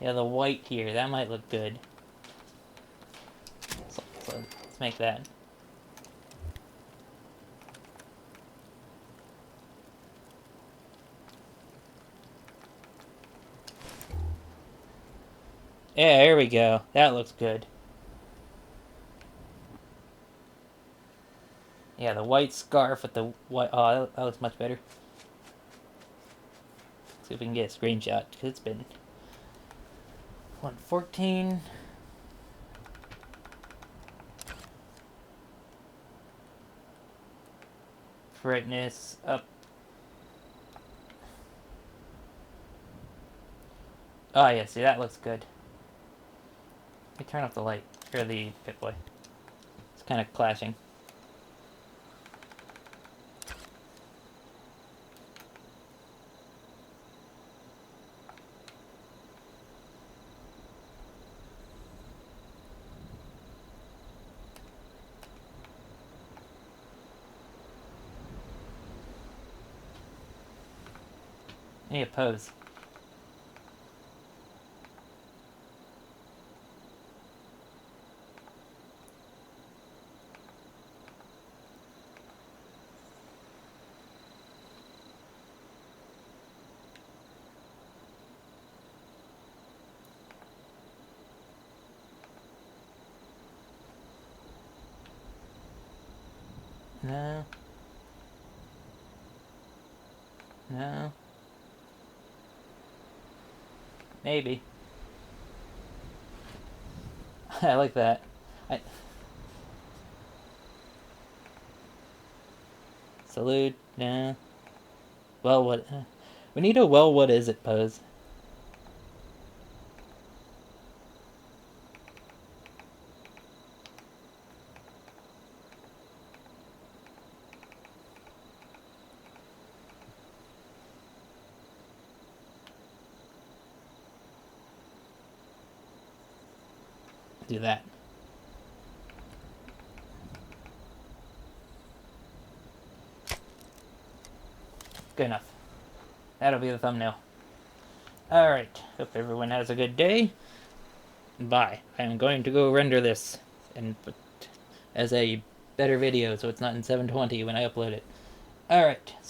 Yeah, the white here, that might look good. So let's make that. Yeah, there we go. That looks good. Yeah, the white scarf with the white... Oh, that looks much better. Let's see if we can get a screenshot, because it's been... 114... Brightness up. Oh, yeah, see, that looks good. Let me turn off the light, or the Pip-Boy. It's kind of clashing. I need a pose. No. No. Maybe. I like that. Salute. Nah. Well, what? We need a well, what is it pose. Do that. Good enough. That'll be the thumbnail. Alright. Hope everyone has a good day. Bye. I am going to go render this and put as a better video so it's not in 720 when I upload it. Alright. See you.